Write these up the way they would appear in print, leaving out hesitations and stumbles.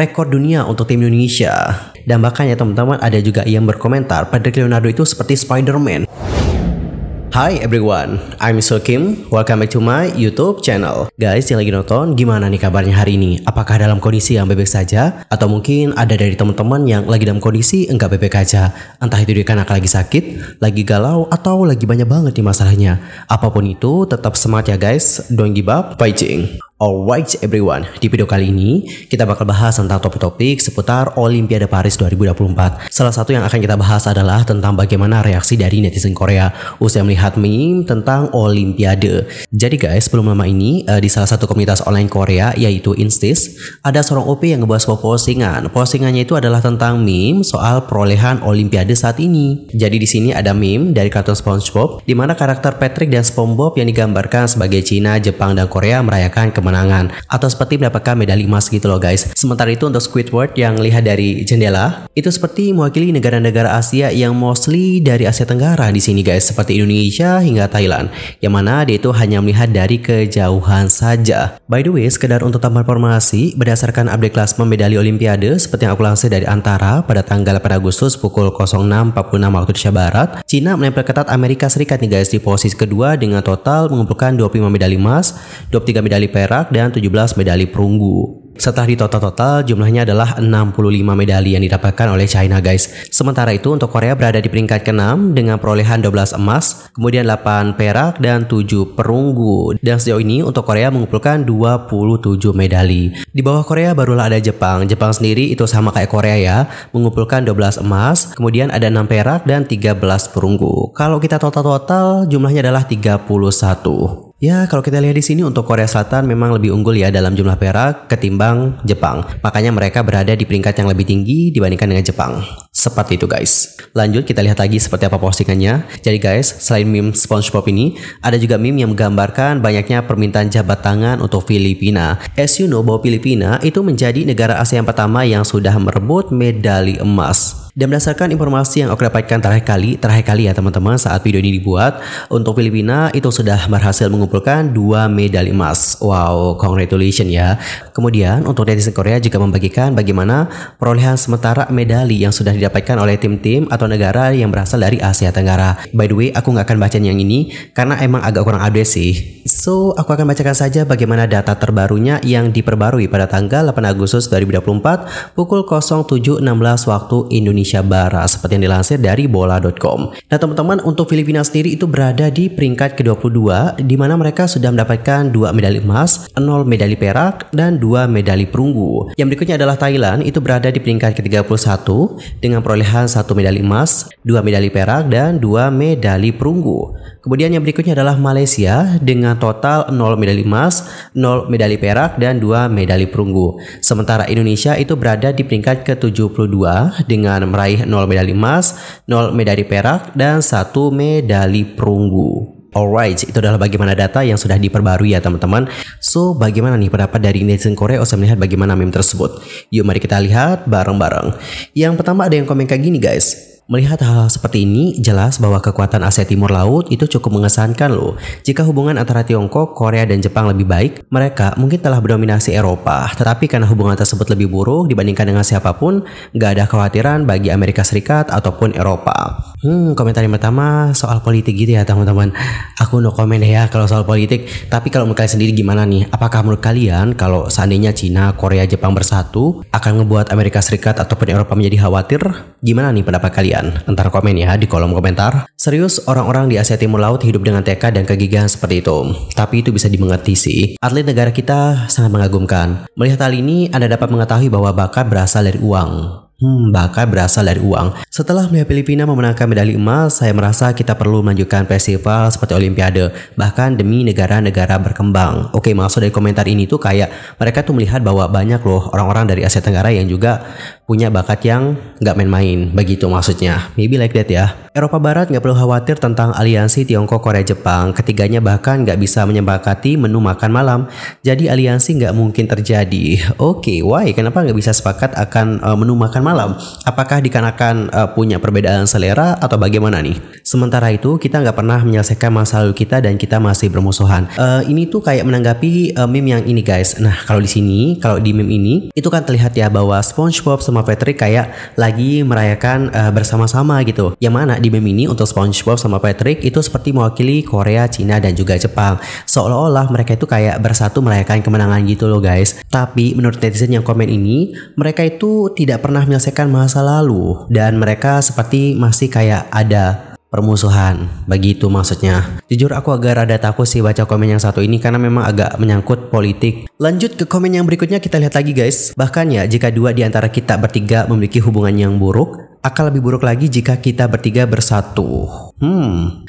rekor dunia untuk tim Indonesia. Dan bahkan ya teman-teman, ada juga yang berkomentar Patrick Leonardo itu seperti Spider-Man. Hi everyone, I'm Mr. Kim. Welcome back to my YouTube channel. Guys yang lagi nonton, gimana nih kabarnya hari ini? Apakah dalam kondisi yang baik-baik saja? Atau mungkin ada dari teman-teman yang lagi dalam kondisi enggak baik-baik aja? Entah itu karena lagi sakit, lagi galau, atau lagi banyak banget nih masalahnya. Apapun itu, tetap semangat ya guys. Don't give up, fighting. Alright everyone, di video kali ini kita bakal bahas tentang topik-topik seputar Olimpiade Paris 2024. Salah satu yang akan kita bahas adalah tentang bagaimana reaksi dari netizen Korea usai melihat meme tentang Olimpiade. Jadi guys, sebelum lama ini di salah satu komunitas online Korea yaitu Instis, ada seorang OP yang ngebuat sebuah postingan. Postingannya itu adalah tentang meme soal perolehan Olimpiade saat ini. Jadi di sini ada meme dari kartun SpongeBob di mana karakter Patrick dan SpongeBob yang digambarkan sebagai Cina, Jepang, dan Korea merayakan kemenangan atau seperti mendapatkan medali emas gitu loh guys. Sementara itu untuk Squidward yang lihat dari jendela itu seperti mewakili negara-negara Asia yang mostly dari Asia Tenggara di sini guys, seperti Indonesia hingga Thailand, yang mana dia itu hanya melihat dari kejauhan saja. By the way, sekedar untuk tambahan informasi, berdasarkan update klasmen medali Olimpiade seperti yang aku lansir dari Antara pada tanggal 8 Agustus pukul 06.46 waktu Indonesia Barat, Cina menempel ketat Amerika Serikat nih guys di posisi kedua dengan total mengumpulkan 25 medali emas, 23 medali perak, dan 17 medali perunggu. Setelah di total jumlahnya adalah 65 medali yang didapatkan oleh China guys. Sementara itu untuk Korea berada di peringkat ke-6 dengan perolehan 12 emas, kemudian 8 perak dan 7 perunggu. Dan sejauh ini untuk Korea mengumpulkan 27 medali. Di bawah Korea barulah ada Jepang. Jepang sendiri itu sama kayak Korea ya, mengumpulkan 12 emas, kemudian ada 6 perak dan 13 perunggu. Kalau kita total jumlahnya adalah 31. Ya, kalau kita lihat di sini untuk Korea Selatan memang lebih unggul ya dalam jumlah perak ketimbang Jepang. Makanya mereka berada di peringkat yang lebih tinggi dibandingkan dengan Jepang. Seperti itu guys. Lanjut kita lihat lagi seperti apa postingannya. Jadi guys, selain meme SpongeBob ini, ada juga meme yang menggambarkan banyaknya permintaan jabat tangan untuk Filipina. As you know bahwa Filipina itu menjadi negara Asia yang pertama yang sudah merebut medali emas. Dan berdasarkan informasi yang aku dapatkan terakhir kali ya teman-teman saat video ini dibuat, untuk Filipina itu sudah berhasil mengumpulkan 2 medali emas. Wow, congratulations ya. Kemudian untuk netizen Korea juga membagikan bagaimana perolehan sementara medali yang sudah didapatkan oleh tim-tim atau negara yang berasal dari Asia Tenggara. By the way, aku nggak akan baca yang ini karena emang agak kurang update sih. So, aku akan bacakan saja bagaimana data terbarunya yang diperbarui pada tanggal 8 Agustus 2024 pukul 07.16 waktu Indonesia Barat seperti yang dilansir dari bola.com. Nah teman-teman, untuk Filipina sendiri itu berada di peringkat ke-22 di mana mereka sudah mendapatkan 2 medali emas, 0 medali perak, dan 2 medali perunggu. Yang berikutnya adalah Thailand, itu berada di peringkat ke-31 dengan perolehan 1 medali emas, 2 medali perak, dan 2 medali perunggu. Kemudian yang berikutnya adalah Malaysia dengan total 0 medali emas, 0 medali perak, dan 2 medali perunggu. Sementara Indonesia itu berada di peringkat ke-72 dengan meraih 0 medali emas, 0 medali perak, dan 1 medali perunggu. Alright, itu adalah bagaimana data yang sudah diperbarui ya teman-teman. So, bagaimana nih pendapat dari netizen Korea usai melihat bagaimana meme tersebut? Yuk mari kita lihat bareng-bareng. Yang pertama ada yang komen kayak gini guys. Melihat hal-hal seperti ini, jelas bahwa kekuatan Asia Timur Laut itu cukup mengesankan loh. Jika hubungan antara Tiongkok, Korea, dan Jepang lebih baik, mereka mungkin telah mendominasi Eropa. Tetapi karena hubungan tersebut lebih buruk dibandingkan dengan siapapun, nggak ada kekhawatiran bagi Amerika Serikat ataupun Eropa. Komentar yang pertama soal politik gitu ya teman-teman. Aku no komen ya kalau soal politik. Tapi kalau menurut kalian sendiri gimana nih? Apakah menurut kalian kalau seandainya Cina, Korea, Jepang bersatu akan ngebuat Amerika Serikat ataupun Eropa menjadi khawatir? Gimana nih pendapat kalian? Entar komen ya di kolom komentar. Serius, orang-orang di Asia Timur Laut hidup dengan tekad dan kegigihan seperti itu. Tapi itu bisa dimengerti sih. Atlet negara kita sangat mengagumkan. Melihat hal ini, Anda dapat mengetahui bahwa bakat berasal dari uang. Bakat berasal dari uang. Setelah melihat Filipina memenangkan medali emas, saya merasa kita perlu melanjutkan festival seperti Olimpiade, bahkan demi negara-negara berkembang. Oke, maksud dari komentar ini tuh kayak mereka tuh melihat bahwa banyak loh orang-orang dari Asia Tenggara yang juga punya bakat yang nggak main-main, begitu maksudnya. Maybe like that ya. Eropa Barat nggak perlu khawatir tentang aliansi Tiongkok, Korea, Jepang. Ketiganya bahkan nggak bisa menyepakati menu makan malam. Jadi aliansi nggak mungkin terjadi. Oke, why? Kenapa nggak bisa sepakat akan menu makan malam? Apakah dikarenakan punya perbedaan selera atau bagaimana nih? Sementara itu kita nggak pernah menyelesaikan masa lalu kita dan kita masih bermusuhan. Ini tuh kayak menanggapi meme yang ini guys. Nah kalau di sini, kalau di meme ini itu kan terlihat ya bahwa SpongeBob sama Patrick kayak lagi merayakan bersama-sama gitu. Yang mana di meme ini untuk SpongeBob sama Patrick itu seperti mewakili Korea, Cina dan juga Jepang. Seolah-olah mereka itu kayak bersatu merayakan kemenangan gitu loh guys. Tapi menurut netizen yang komen ini, mereka itu tidak pernah menyelesaikan masa lalu dan mereka seperti masih kayak ada permusuhan, begitu maksudnya. Jujur aku agak rada takut sih baca komen yang satu ini karena memang agak menyangkut politik. Lanjut ke komen yang berikutnya, kita lihat lagi guys. Bahkan ya jika dua di antara kita bertiga memiliki hubungan yang buruk, akan lebih buruk lagi jika kita bertiga bersatu.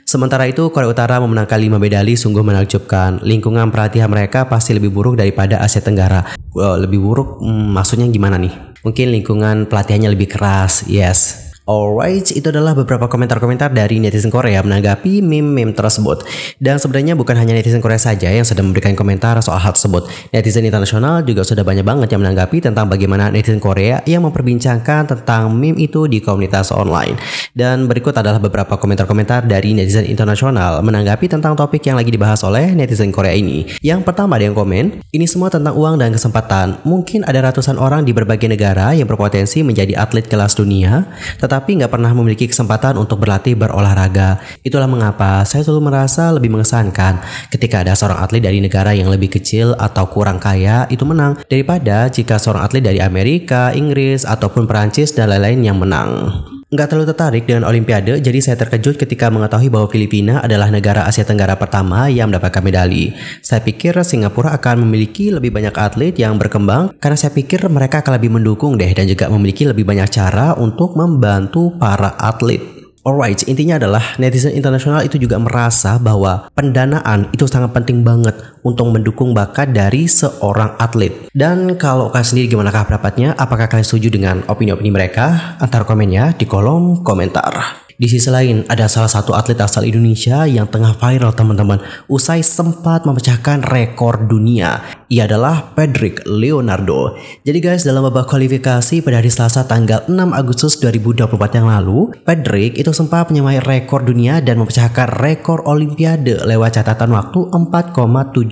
Sementara itu Korea Utara memenangkan 5 medali, sungguh menakjubkan. Lingkungan pelatihan mereka pasti lebih buruk daripada Asia Tenggara. Lebih buruk maksudnya gimana nih? Mungkin lingkungan pelatihannya lebih keras. Yes. Alright, itu adalah beberapa komentar-komentar dari netizen Korea menanggapi meme-meme tersebut. Dan sebenarnya bukan hanya netizen Korea saja yang sudah memberikan komentar soal hal tersebut. Netizen internasional juga sudah banyak banget yang menanggapi tentang bagaimana netizen Korea yang memperbincangkan tentang meme itu di komunitas online. Dan berikut adalah beberapa komentar-komentar dari netizen internasional menanggapi tentang topik yang lagi dibahas oleh netizen Korea ini. Yang pertama ada yang komen, ini semua tentang uang dan kesempatan. Mungkin ada ratusan orang di berbagai negara yang berpotensi menjadi atlet kelas dunia, tetapi nggak pernah memiliki kesempatan untuk berlatih berolahraga. Itulah mengapa saya selalu merasa lebih mengesankan ketika ada seorang atlet dari negara yang lebih kecil atau kurang kaya itu menang, daripada jika seorang atlet dari Amerika, Inggris, ataupun Perancis dan lain-lain yang menang. Nggak terlalu tertarik dengan Olimpiade, jadi saya terkejut ketika mengetahui bahwa Filipina adalah negara Asia Tenggara pertama yang mendapatkan medali. Saya pikir Singapura akan memiliki lebih banyak atlet yang berkembang karena saya pikir mereka akan lebih mendukung deh dan juga memiliki lebih banyak cara untuk membantu para atlet. Alright, intinya adalah netizen internasional itu juga merasa bahwa pendanaan itu sangat penting banget untuk mendukung bakat dari seorang atlet. Dan kalau kalian sendiri gimana pendapatnya? Apakah kalian setuju dengan opini-opini mereka? Antar komennya di kolom komentar. Di sisi lain, ada salah satu atlet asal Indonesia yang tengah viral teman-teman, usai sempat memecahkan rekor dunia. Ia adalah Patrick Leonardo. Jadi guys, dalam babak kualifikasi pada hari Selasa tanggal 6 Agustus 2024 yang lalu, Patrick itu sempat menyamai rekor dunia dan memecahkan rekor Olimpiade lewat catatan waktu 4,79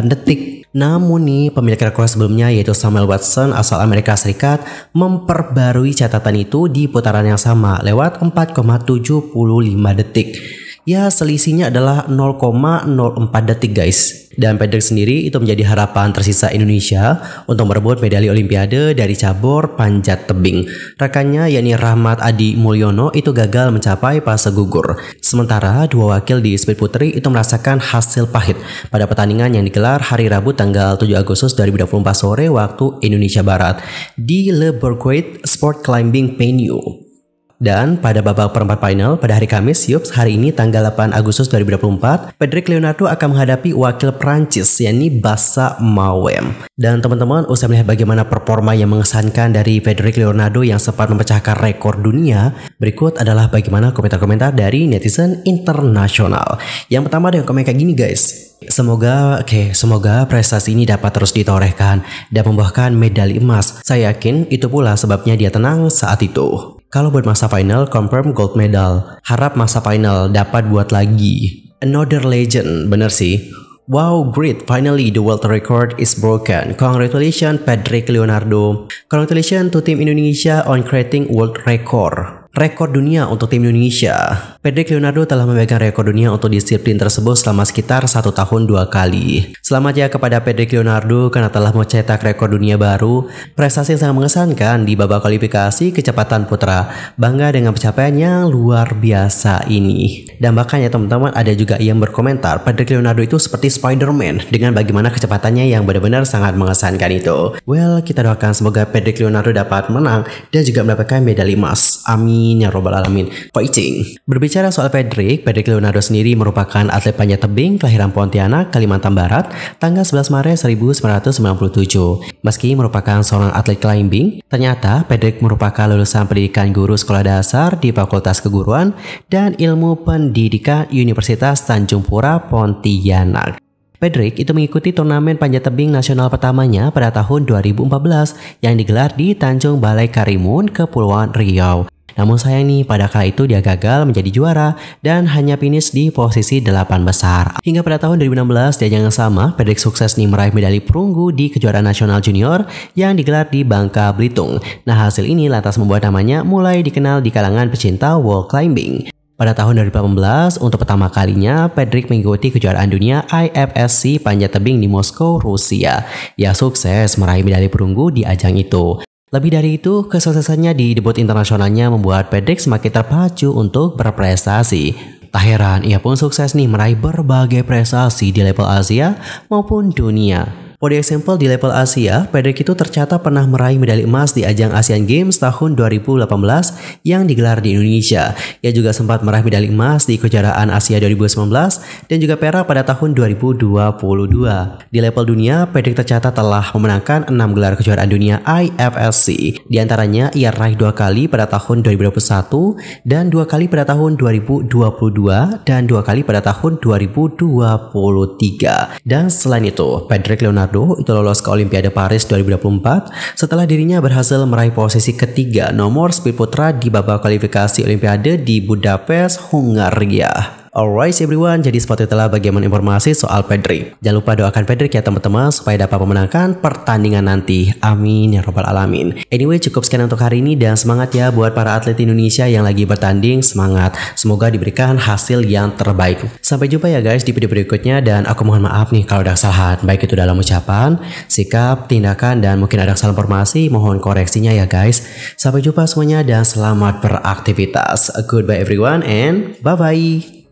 detik. Namun nih, pemilik rekor sebelumnya yaitu Samuel Watson asal Amerika Serikat memperbarui catatan itu di putaran yang sama lewat 4,75 detik. Ya, selisihnya adalah 0,04 detik guys. Dan Patrick sendiri itu menjadi harapan tersisa Indonesia untuk merebut medali Olimpiade dari cabur panjat tebing. Rekannya yakni Rahmat Adi Mulyono itu gagal mencapai fase gugur. Sementara dua wakil di speed putri itu merasakan hasil pahit pada pertandingan yang digelar hari Rabu tanggal 7 Agustus 2024 sore waktu Indonesia Barat di Le Bourget Sport Climbing Venue. Dan pada babak perempat final pada hari Kamis, yups, hari ini tanggal 8 Agustus 2024, Patrick Leonardo akan menghadapi wakil Prancis yakni Bassa Mawem. Dan teman-teman, usai melihat bagaimana performa yang mengesankan dari Patrick Leonardo yang sempat memecahkan rekor dunia, berikut adalah bagaimana komentar-komentar dari netizen internasional. Yang pertama ada yang komen kayak gini guys. Semoga prestasi ini dapat terus ditorehkan dan membuahkan medali emas. Saya yakin itu pula sebabnya dia tenang saat itu. Kalau buat masa final, confirm gold medal. Harap masa final dapat buat lagi. Another legend, bener sih. Wow, great! Finally, the world record is broken. Congratulations, Patrick Leonardo. Congratulations to Team Indonesia on creating world record. Rekor dunia untuk tim Indonesia. Patrick Leonardo telah memegang rekor dunia untuk disiplin tersebut selama sekitar 1 tahun 2 kali. Selamat ya kepada Patrick Leonardo karena telah mencetak rekor dunia baru. Prestasi yang sangat mengesankan di babak kualifikasi kecepatan putra. Bangga dengan pencapaian yang luar biasa ini. Dan bahkan ya teman-teman, ada juga yang berkomentar Patrick Leonardo itu seperti Spider-Man dengan bagaimana kecepatannya yang benar-benar sangat mengesankan itu. Well, kita doakan semoga Patrick Leonardo dapat menang dan juga mendapatkan medali emas. Amin ya robbal alamin. Fighting. Berbicara soal Patrick Leonardo sendiri merupakan atlet panjat tebing kelahiran Pontianak, Kalimantan Barat, tanggal 11 Maret 1997. Meski merupakan seorang atlet climbing, ternyata Patrick merupakan lulusan pendidikan guru sekolah dasar di Fakultas Keguruan dan Ilmu Pendidikan Universitas Tanjung Pura, Pontianak. Patrick itu mengikuti turnamen panjat tebing nasional pertamanya pada tahun 2014 yang digelar di Tanjung Balai Karimun, Kepulauan Riau. Namun sayang nih, pada kala itu dia gagal menjadi juara dan hanya finish di posisi 8 besar. Hingga pada tahun 2016 di ajang yang sama, Patrick sukses nih meraih medali perunggu di kejuaraan nasional junior yang digelar di Bangka Belitung. Nah, hasil ini lantas membuat namanya mulai dikenal di kalangan pecinta wall climbing. Pada tahun 2018, untuk pertama kalinya Patrick mengikuti kejuaraan dunia IFSC panjat tebing di Moskow, Rusia. Ia sukses meraih medali perunggu di ajang itu. Lebih dari itu, kesuksesannya di debut internasionalnya membuat Patrick semakin terpacu untuk berprestasi. Tak heran, ia pun sukses nih meraih berbagai prestasi di level Asia maupun dunia. For example, di level Asia, Patrick itu tercatat pernah meraih medali emas di ajang Asian Games tahun 2018 yang digelar di Indonesia. Ia juga sempat meraih medali emas di kejuaraan Asia 2019 dan juga perak pada tahun 2022. Di level dunia, Patrick tercatat telah memenangkan 6 gelar kejuaraan dunia IFSC. Di antaranya, ia raih 2 kali pada tahun 2021 dan 2 kali pada tahun 2022 dan 2 kali pada tahun 2023. Dan selain itu, Patrick Leonardo itu lolos ke Olimpiade Paris 2024 setelah dirinya berhasil meraih posisi ketiga nomor speed putra di babak kualifikasi Olimpiade di Budapest, Hungaria. Alright everyone, jadi seperti itulah bagaimana informasi soal Patrick. Jangan lupa doakan Patrick ya teman-teman supaya dapat memenangkan pertandingan nanti. Amin ya robbal alamin. Anyway, cukup sekian untuk hari ini dan semangat ya buat para atlet Indonesia yang lagi bertanding. Semangat, semoga diberikan hasil yang terbaik. Sampai jumpa ya guys di video berikutnya dan aku mohon maaf nih kalau ada kesalahan, baik itu dalam ucapan, sikap, tindakan dan mungkin ada kesalahan informasi, mohon koreksinya ya guys. Sampai jumpa semuanya dan selamat beraktivitas. Goodbye everyone and bye bye.